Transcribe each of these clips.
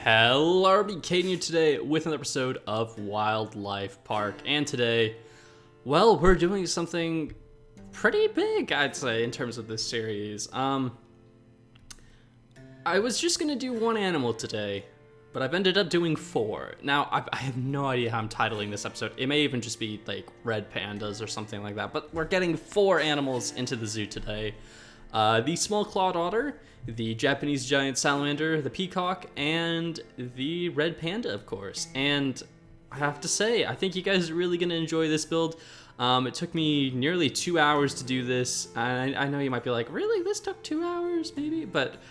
Hello, BK here today with another episode of WildLife Park, and today, well, we're doing something pretty big, I'd say, in terms of this series. I was just gonna do one animal today, but I've ended up doing four. Now, I have no idea how I'm titling this episode. It may even just be, like, red pandas or something like that, but we're getting four animals into the zoo today. The small clawed otter, the Japanese giant salamander, the peacock, and the red panda, of course. And I have to say, I think you guys are really going to enjoy this build. It took me nearly 2 hours to do this. I know you might be like, really? This took 2 hours, maybe? But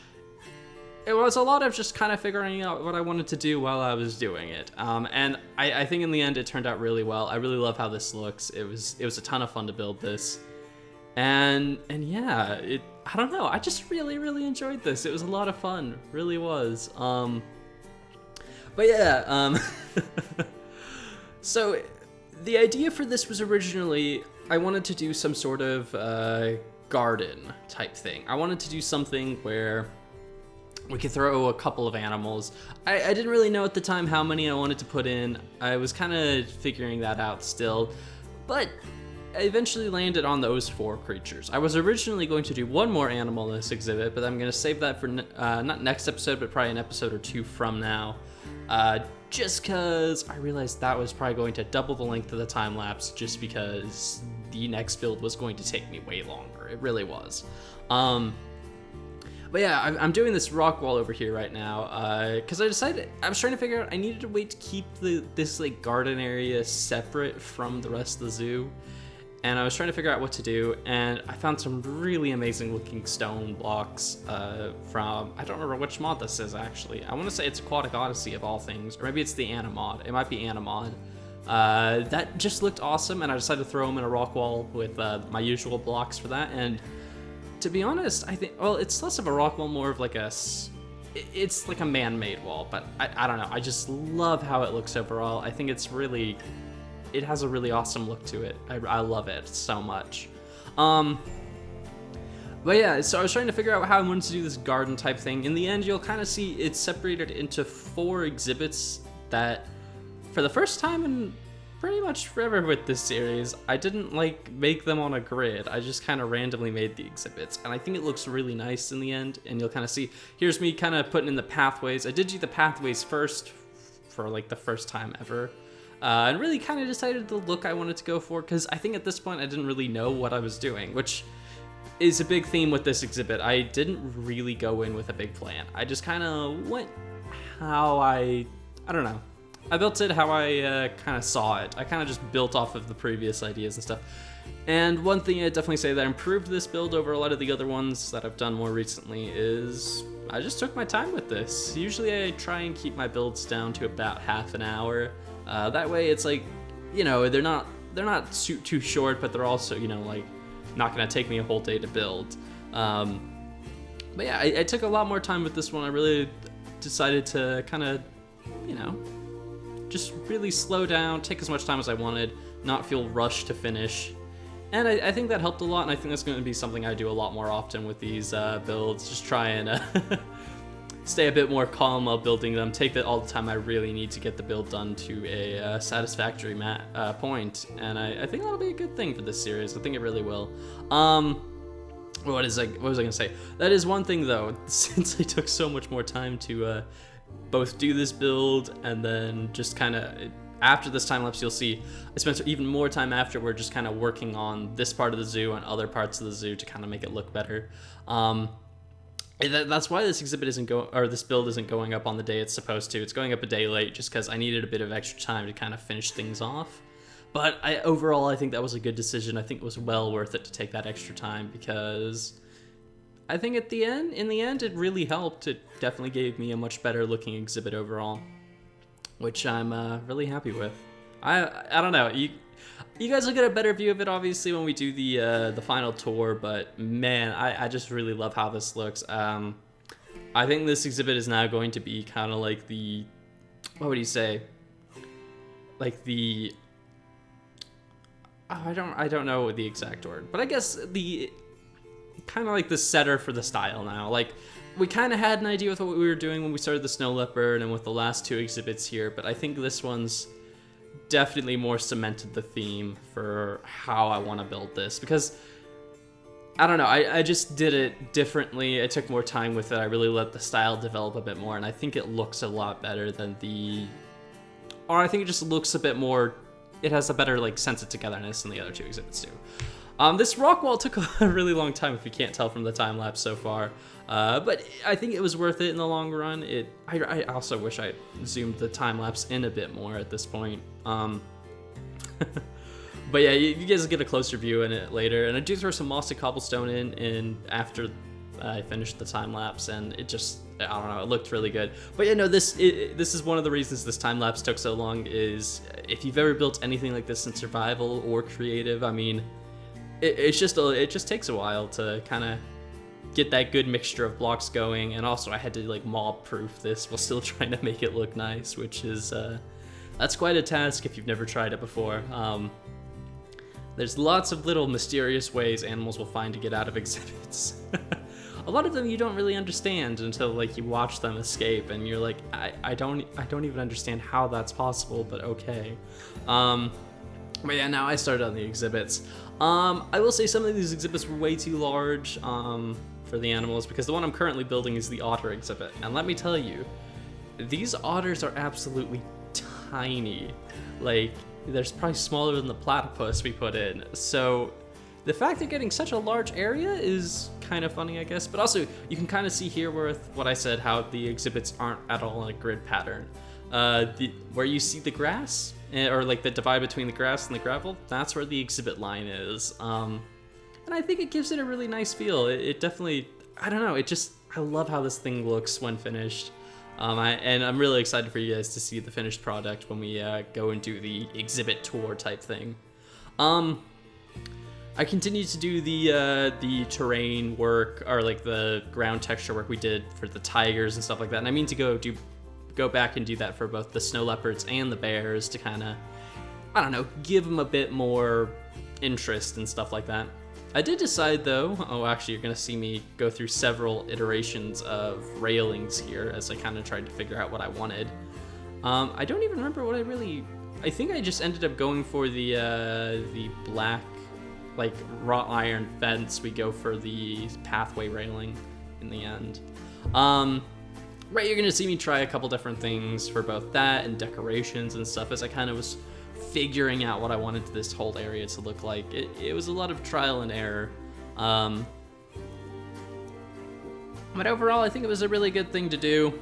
it was a lot of just kind of figuring out what I wanted to do while I was doing it. And I think in the end, it turned out really well. I really love how this looks. It was a ton of fun to build this. And yeah, I don't know, I just really enjoyed this. It was a lot of fun, really was. But yeah, so the idea for this was originally, I wanted to do some sort of garden type thing. I wanted to do something where we could throw a couple of animals. I didn't really know at the time how many I wanted to put in. I was kind of figuring that out still, but I eventually landed on those four creatures. I was originally going to do one more animal in this exhibit, but I'm going to save that for not next episode, but probably an episode or two from now. Just because I realized that was probably going to double the length of the time lapse, just because the next build was going to take me way longer. It really was. But yeah, I'm doing this rock wall over here right now, because I decided, I was trying to figure out, I needed a way to keep this like garden area separate from the rest of the zoo. And I was trying to figure out what to do, and I found some really amazing looking stone blocks from, I don't remember which mod this is actually. I want to say it's Aquatic Odyssey of all things, or maybe it's the AniMod. It might be AniMod. That just looked awesome, and I decided to throw them in a rock wall with my usual blocks for that. And to be honest, I think, well, it's less of a rock wall, more of like it's like a man-made wall, but I don't know. I just love how it looks overall. I think it's really, it has a really awesome look to it. I love it so much. But yeah, so I was trying to figure out how I wanted to do this garden type thing. In the end, you'll kind of see it's separated into four exhibits that, for the first time in pretty much forever with this series, I didn't like make them on a grid. I just kind of randomly made the exhibits, and I think it looks really nice in the end. And you'll kind of see, here's me kind of putting in the pathways. I did do the pathways first for like the first time ever. And really kind of decided the look I wanted to go for, because I think at this point I didn't really know what I was doing, which is a big theme with this exhibit. I didn't really go in with a big plan. I just kind of went how I don't know. I built it how I kind of saw it. I kind of just built off of the previous ideas and stuff. And one thing I'd definitely say that improved this build over a lot of the other ones that I've done more recently is I just took my time with this. Usually I try and keep my builds down to about half an hour. That way it's like, you know, they're not too short, but they're also, you know, like not gonna take me a whole day to build. But yeah, I took a lot more time with this one. I really decided to kind of, you know, just really slow down, take as much time as I wanted, not feel rushed to finish. And I think that helped a lot, and I think that's going to be something I do a lot more often with these builds. Just try and stay a bit more calm while building them, take all the time I really need to get the build done to a satisfactory point, and I think that'll be a good thing for this series. I think it really will. What was I gonna say? That is one thing though, since I took so much more time to both do this build and then just kind of, after this time lapse, you'll see I spent even more time afterward just kind of working on this part of the zoo and other parts of the zoo to kind of make it look better. That's why this exhibit this build isn't going up on the day it's supposed to. It's going up a day late just because I needed a bit of extra time to kind of finish things off. But overall, I think that was a good decision. I think it was well worth it to take that extra time, because I think in the end, it really helped. It definitely gave me a much better looking exhibit overall, which I'm really happy with. I don't know. You guys will get a better view of it, obviously, when we do the final tour, but man, I just really love how this looks. I think this exhibit is now going to be kind of like the, what would you say? Like the, I don't know the exact word, but I guess the, kind of like the setter for the style now. Like, we kind of had an idea with what we were doing when we started the snow leopard and with the last 2 exhibits here, but I think this one's definitely more cemented the theme for how I want to build this, because I don't know, I just did it differently. I took more time with it. I really let the style develop a bit more, and I think it looks a lot better than or I think it just looks a bit more, it has a better like sense of togetherness than the other 2 exhibits do. This rock wall took a really long time, if you can't tell from the time lapse so far, but I think it was worth it in the long run. I also wish I zoomed the time lapse in a bit more at this point. But yeah, you guys get a closer view in it later, and I do throw some mossy cobblestone in after I finished the time lapse, and it just, I don't know, it looked really good. But yeah, no, this is one of the reasons this time lapse took so long. Is if you've ever built anything like this in survival or creative, I mean, it just takes a while to kind of get that good mixture of blocks going, and also I had to like mob proof this while still trying to make it look nice, which is that's quite a task if you've never tried it before. There's lots of little mysterious ways animals will find to get out of exhibits. A lot of them you don't really understand until like you watch them escape, and you're like, I don't even understand how that's possible, but okay. But yeah, now I started on the exhibits. I will say some of these exhibits were way too large for the animals, because the one I'm currently building is the otter exhibit, and let me tell you, these otters are absolutely tiny. Like, they're probably smaller than the platypus we put in. So the fact they're getting such a large area is kind of funny, I guess. But also, you can kind of see here with what I said, how the exhibits aren't at all in a grid pattern. Where you see the grass, or like the divide between the grass and the gravel, that's where the exhibit line is. And I think it gives it a really nice feel. It definitely, I don't know, I love how this thing looks when finished. And I'm really excited for you guys to see the finished product when we go and do the exhibit tour type thing. I continue to do the terrain work, or like the ground texture work we did for the tigers and stuff like that. And I mean to go back and do that for both the snow leopards and the bears to kind of, I don't know, give them a bit more interest and stuff like that. I did decide though, actually you're gonna see me go through several iterations of railings here as I kind of tried to figure out what I wanted. I don't even remember what I think I just ended up going for the black, like wrought iron fence. We go for the pathway railing in the end. Right, you're gonna see me try a couple different things for both that and decorations and stuff as I kind of was figuring out what I wanted this whole area to look like. It was a lot of trial and error. But overall, I think it was a really good thing to do.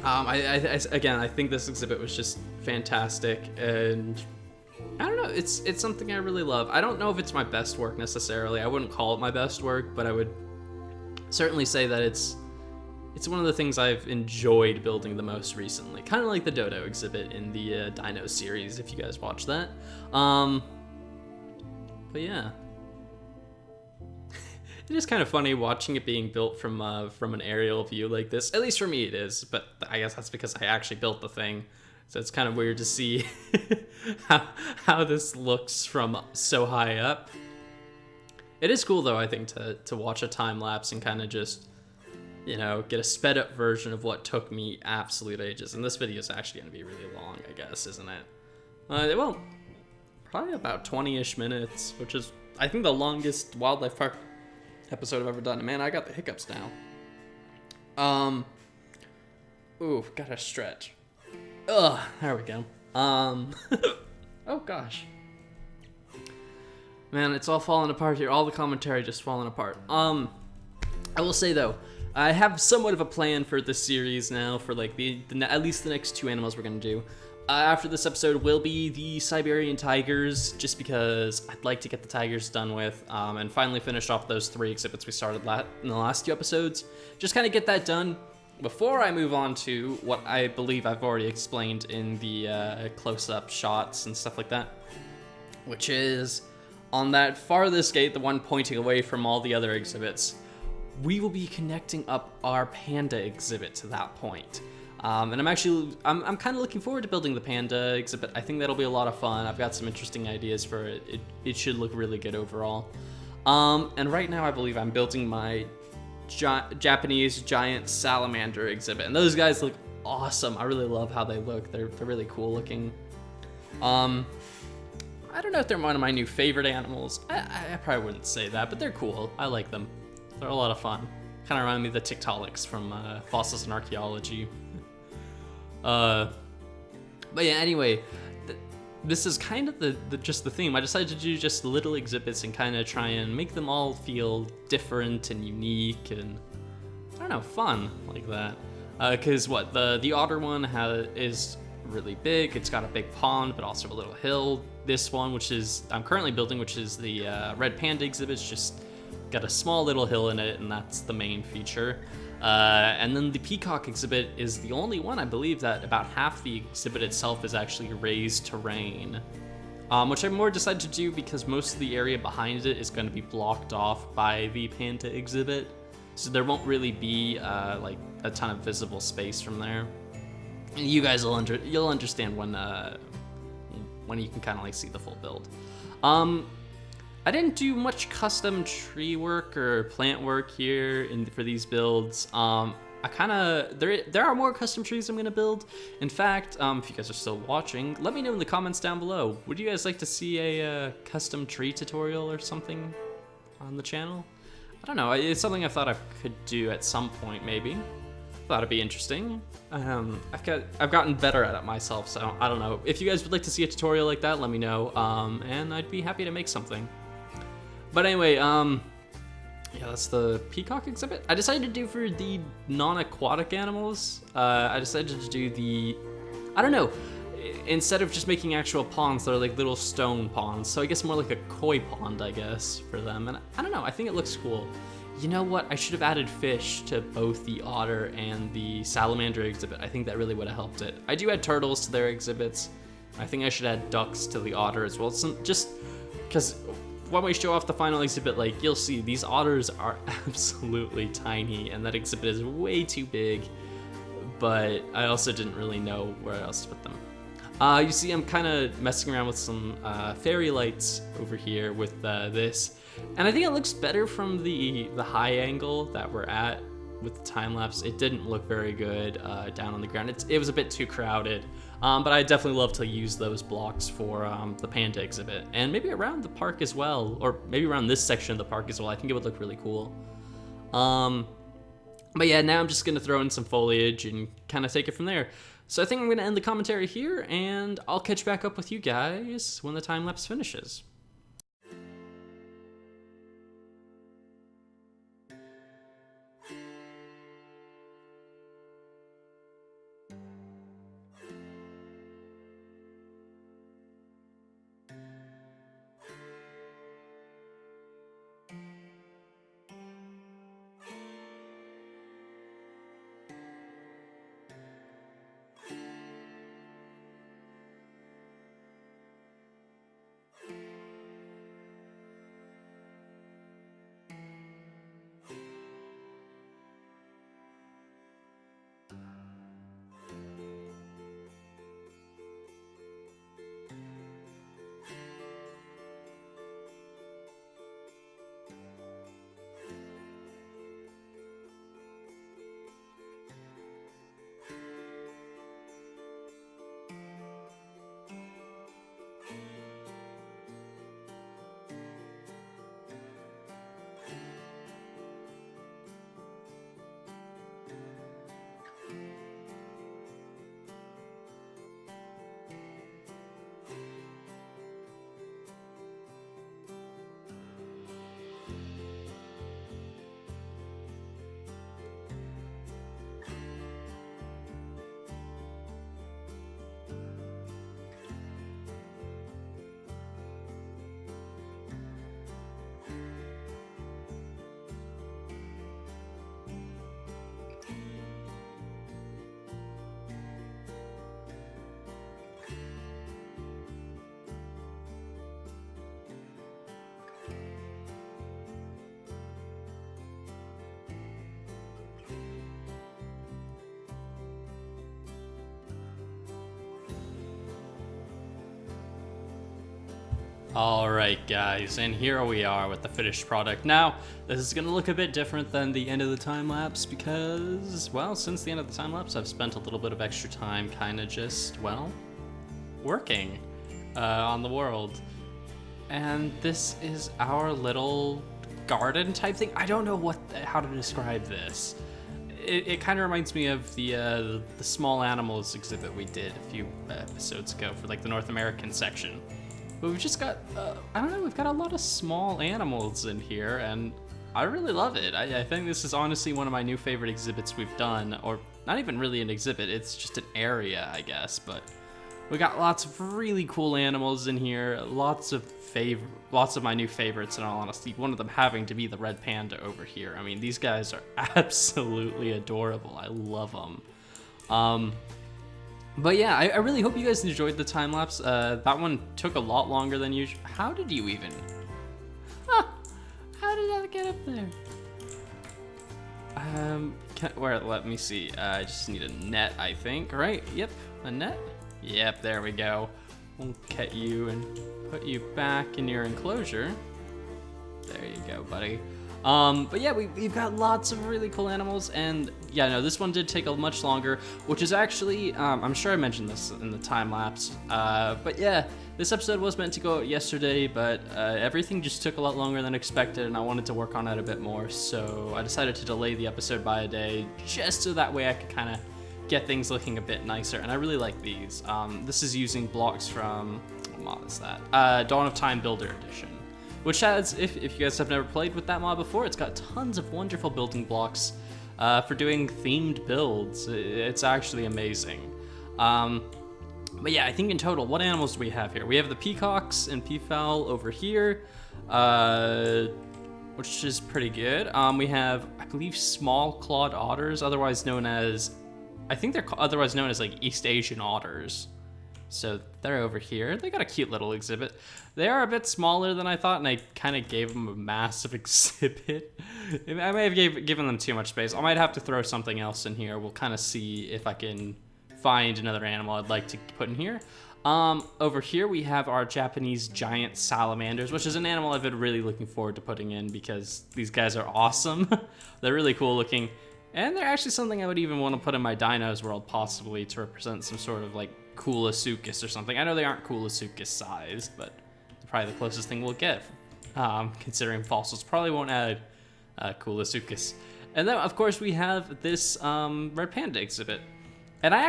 Again, I think this exhibit was just fantastic, and I don't know, it's something I really love. I don't know if it's my best work necessarily. I wouldn't call it my best work, but I would certainly say that it's one of the things I've enjoyed building the most recently. Kind of like the Dodo exhibit in the Dino series, if you guys watch that. But yeah. It is kind of funny watching it being built from an aerial view like this. At least for me it is, but I guess that's because I actually built the thing. So it's kind of weird to see how this looks from so high up. It is cool though, I think, to watch a time lapse and kind of just, you know, get a sped up version of what took me absolute ages. And this video is actually going to be really long, I guess, isn't it? Well, probably about 20-ish minutes, which is, I think, the longest WildLife Park episode I've ever done. And man, I got the hiccups now. Ooh, gotta stretch. Ugh, there we go. Oh gosh. Man, it's all falling apart here. All the commentary just falling apart. I will say though, I have somewhat of a plan for this series now for like at least the next 2 animals we're gonna do. After this episode will be the Siberian tigers, just because I'd like to get the tigers done with, and finally finish off those 3 exhibits we started in the last 2 episodes. Just kind of get that done before I move on to what I believe I've already explained in the close-up shots and stuff like that, which is on that farthest gate, the one pointing away from all the other exhibits. We will be connecting up our Panda exhibit to that point. And I'm kind of looking forward to building the Panda exhibit. I think that'll be a lot of fun. I've got some interesting ideas for it. It should look really good overall. And right now I believe I'm building my Japanese giant salamander exhibit, and those guys look awesome. I really love how they look. They're really cool looking. I don't know if they're one of my new favorite animals. I probably wouldn't say that, but they're cool. I like them. They're a lot of fun. Kind of remind me of the Tiktaalics from Fossils and Archaeology. But yeah, anyway, this is kind of just the theme. I decided to do just little exhibits and kind of try and make them all feel different and unique and, I don't know, fun like that. Because the otter one is really big. It's got a big pond, but also a little hill. This one, which is I'm currently building, which is the red panda exhibit, it's just got a small little hill in it, and that's the main feature. And then the peacock exhibit is the only one, I believe, that about half the exhibit itself is actually raised terrain, which I more decided to do because most of the area behind it is going to be blocked off by the panda exhibit, so there won't really be like a ton of visible space from there. And you guys you'll understand when you can kind of like see the full build. I didn't do much custom tree work or plant work here for these builds. There are more custom trees I'm gonna build. In fact, if you guys are still watching, let me know in the comments down below. Would you guys like to see a custom tree tutorial or something on the channel? I don't know. It's something I thought I could do at some point, maybe. Thought it'd be interesting. I've gotten better at it myself, so I don't know. If you guys would like to see a tutorial like that, let me know, and I'd be happy to make something. But anyway, yeah, that's the peacock exhibit. I decided to do for the non-aquatic animals, I decided to do I don't know, instead of just making actual ponds, they're like little stone ponds, so I guess more like a koi pond, I guess, for them, and I don't know, I think it looks cool. You know what? I should have added fish to both the otter and the salamander exhibit. I think that really would have helped it. I do add turtles to their exhibits. I think I should add ducks to the otter as well. Just because when we show off the final exhibit, like, you'll see these otters are absolutely tiny, and that exhibit is way too big. But I also didn't really know where else to put them. You see, I'm kind of messing around with some fairy lights over here with this. And I think it looks better from the high angle that we're at with the time-lapse. It didn't look very good down on the ground. It was a bit too crowded, but I definitely love to use those blocks for the panda exhibit. And maybe around the park as well, or maybe around this section of the park as well. I think it would look really cool. But yeah, now I'm just going to throw in some foliage and kind of take it from there. So I think I'm going to end the commentary here, and I'll catch back up with you guys when the time-lapse finishes. Alright guys, and here we are with the finished product. Now, this is going to look a bit different than the end of the time-lapse because, well, since the end of the time-lapse I've spent a little bit of extra time kind of just, well, working on the world. And this is our little garden type thing. I don't know how to describe this. It kind of reminds me of the small animals exhibit we did a few episodes ago for like the North American section. But we've just got, I don't know, we've got a lot of small animals in here, and I really love it. I think this is honestly one of my new favorite exhibits we've done, or not even really an exhibit, it's just an area, I guess. But we got lots of really cool animals in here, lots of my new favorites, in all honesty. One of them having to be the red panda over here. I mean, these guys are absolutely adorable. I love them. But yeah, I really hope you guys enjoyed the time-lapse. That one took a lot longer than usual. How did you even... Huh, how did that get up there? Let me see. I just need a net, I think, right? Yep, a net. Yep, there we go. We'll get you and put you back in your enclosure. There you go, buddy. But yeah, we've got lots of really cool animals, and yeah, no, this one did take a much longer, which is actually, I'm sure I mentioned this in the time-lapse, but yeah, this episode was meant to go out yesterday, but everything just took a lot longer than expected, and I wanted to work on it a bit more, so I decided to delay the episode by a day, just so that way I could kind of get things looking a bit nicer, and I really like these. This is using blocks from, what mod is that? Dawn of Time Builder Edition. Which has, if you guys have never played with that mod before, it's got tons of wonderful building blocks for doing themed builds. It's actually amazing. But yeah, I think in total, what animals do we have here? We have the peacocks and peafowl over here, which is pretty good. We have, I believe, small clawed otters, otherwise known as, I think they're otherwise known as like East Asian otters. So they're over here. They got a cute little exhibit. They are a bit smaller than I thought, and I kind of gave them a massive exhibit. I may have given them too much space. I might have to throw something else in here. We'll kind of see if I can find another animal I'd like to put in here. Over here we have our Japanese giant salamanders, which is an animal I've been really looking forward to putting in because these guys are awesome. They're really cool looking, and they're actually something I would even want to put in my dinos world, possibly to represent some sort of like Coolasuchus or something. I know they aren't Coolasuchus sized, but they're probably the closest thing we'll get, considering fossils probably won't add Coolasuchus. And then, of course, we have this red panda exhibit. And I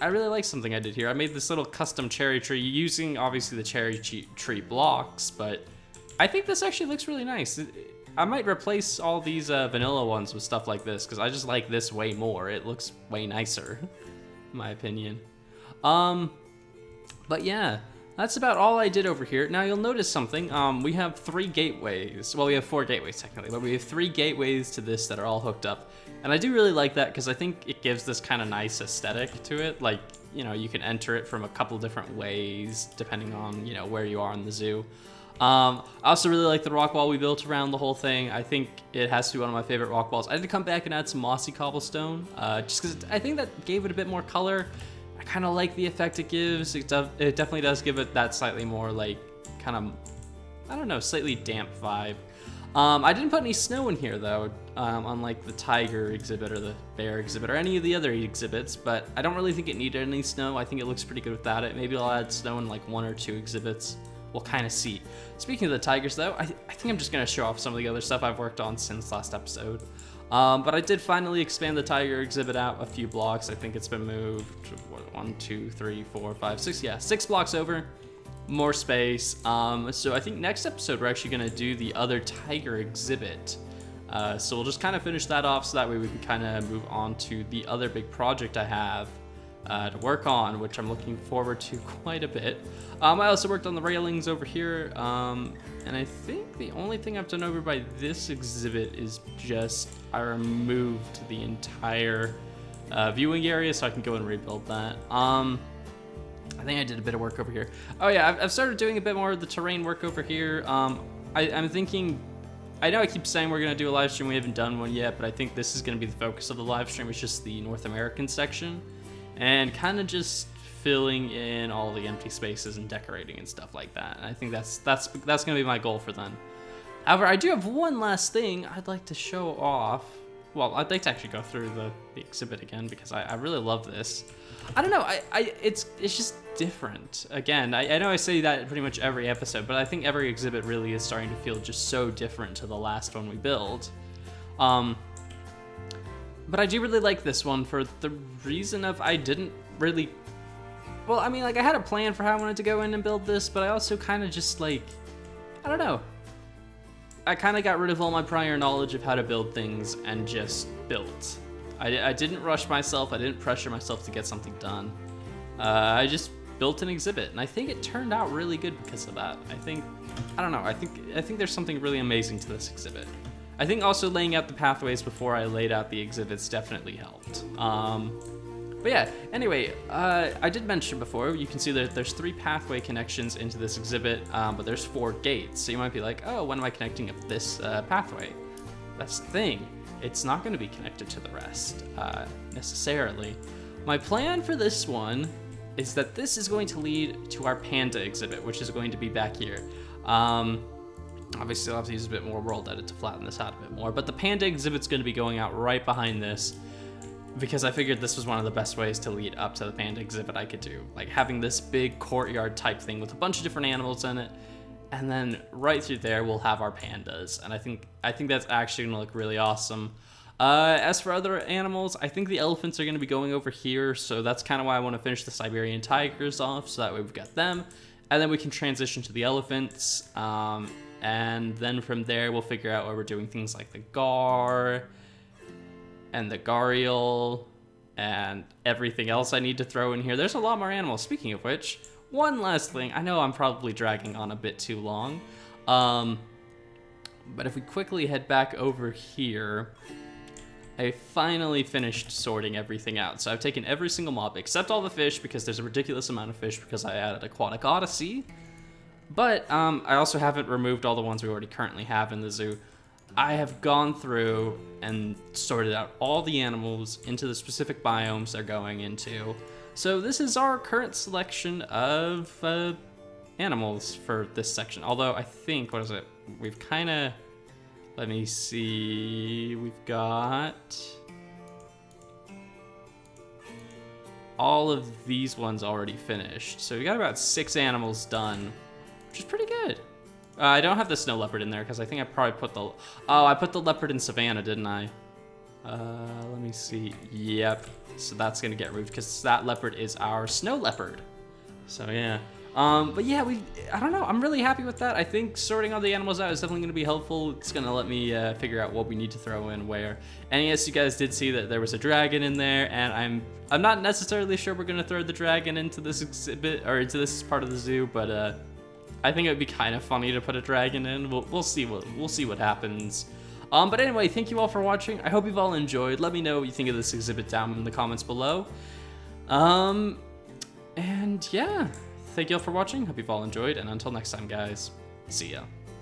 really like something I did here. I made this little custom cherry tree using, obviously, the cherry tree blocks, but I think this actually looks really nice. I might replace all these vanilla ones with stuff like this, because I just like this way more. It looks way nicer, in my opinion. But yeah, that's about all I did over here. Now you'll notice something. We have 3 gateways. Well, we have 4 gateways technically, but we have 3 gateways to this that are all hooked up. And I do really like that because I think it gives this kind of nice aesthetic to it. Like, you know, you can enter it from a couple different ways depending on, you know, where you are in the zoo. I also really like the rock wall we built around the whole thing. I think it has to be one of my favorite rock walls. I had to come back and add some mossy cobblestone, just because I think that gave it a bit more color. I kind of like the effect it gives. It definitely does give it that slightly more like kind of, I don't know, slightly damp vibe. I didn't put any snow in here though, unlike the tiger exhibit or the bear exhibit or any of the other exhibits, but I don't really think it needed any snow. I think it looks pretty good without it. Maybe I'll add snow in like 1 or 2 exhibits. We'll kind of see. Speaking of the tigers though, I think I'm just going to show off some of the other stuff I've worked on since last episode. But I did finally expand the tiger exhibit out a few blocks. I think it's been moved 1, 2, 3, 4, 5, 6. Yeah, 6 blocks over. More space. So I think next episode we're actually going to do the other tiger exhibit. So we'll just kind of finish that off so that way we can kind of move on to the other big project I have to work on, which I'm looking forward to quite a bit. I also worked on the railings over here, and I think the only thing I've done over by this exhibit is just I removed the entire viewing area so I can go and rebuild that. I think I did a bit of work over here. Oh yeah, I've started doing a bit more of the terrain work over here. I'm thinking, I know I keep saying we're gonna do a live stream, we haven't done one yet, but I think this is gonna be the focus of the live stream. It's just the North American section, and kind of just filling in all the empty spaces and decorating and stuff like that. And I think that's gonna be my goal for then. However, I do have one last thing I'd like to show off. Well, I'd like to actually go through the exhibit again because I really love this. I don't know, it's just different. Again, I know I say that pretty much every episode, but I think every exhibit really is starting to feel just so different to the last one we built. But I do really like this one for the reason of I didn't really... Well, I mean, like, I had a plan for how I wanted to go in and build this, but I also kind of just, like... I don't know. I kind of got rid of all my prior knowledge of how to build things and just built. I didn't rush myself, I didn't pressure myself to get something done. I just built an exhibit, and I think it turned out really good because of that. I don't know, I think there's something really amazing to this exhibit. I think also laying out the pathways before I laid out the exhibits definitely helped. But yeah, anyway, I did mention before, you can see that there's 3 pathway connections into this exhibit, but there's 4 gates. So you might be like, oh, when am I connecting up this pathway? That's the thing. It's not going to be connected to the rest, necessarily. My plan for this one is that this is going to lead to our Panda exhibit, which is going to be back here. Obviously, I'll have to use a bit more world edit to flatten this out a bit more, but the Panda exhibit's going to be going out right behind this, because I figured this was one of the best ways to lead up to the Panda exhibit I could do. Like having this big courtyard type thing with a bunch of different animals in it, and then right through there we'll have our pandas. And I think that's actually gonna look really awesome. As for other animals, I think the elephants are gonna be going over here, so that's kind of why I want to finish the Siberian tigers off, so that way we've got them. And then we can transition to the elephants, and then from there we'll figure out where we're doing things like the gar, and the Gariel, and everything else I need to throw in here. There's a lot more animals. Speaking of which, one last thing. I know I'm probably dragging on a bit too long, but if we quickly head back over here, I finally finished sorting everything out. So I've taken every single mob, except all the fish, because there's a ridiculous amount of fish because I added Aquatic Odyssey. But I also haven't removed all the ones we already currently have in the zoo. I have gone through and sorted out all the animals into the specific biomes they're going into. So this is our current selection of animals for this section. Although I think, what is it? We've kind of, let me see, we've got all of these ones already finished. So we got about 6 animals done, which is pretty good. I don't have the snow leopard in there because I think I probably put the... Oh, I put the leopard in Savannah, didn't I? Let me see. Yep. So that's going to get removed because that leopard is our snow leopard. So yeah. But yeah, I don't know. I'm really happy with that. I think sorting all the animals out is definitely going to be helpful. It's going to let me figure out what we need to throw in where. And yes, you guys did see that there was a dragon in there, and I'm not necessarily sure we're going to throw the dragon into this exhibit or into this part of the zoo, but I think it would be kind of funny to put a dragon in. We'll see what happens. But anyway, thank you all for watching. I hope you've all enjoyed. Let me know what you think of this exhibit down in the comments below. And yeah, thank you all for watching. Hope you've all enjoyed, and until next time, guys, see ya.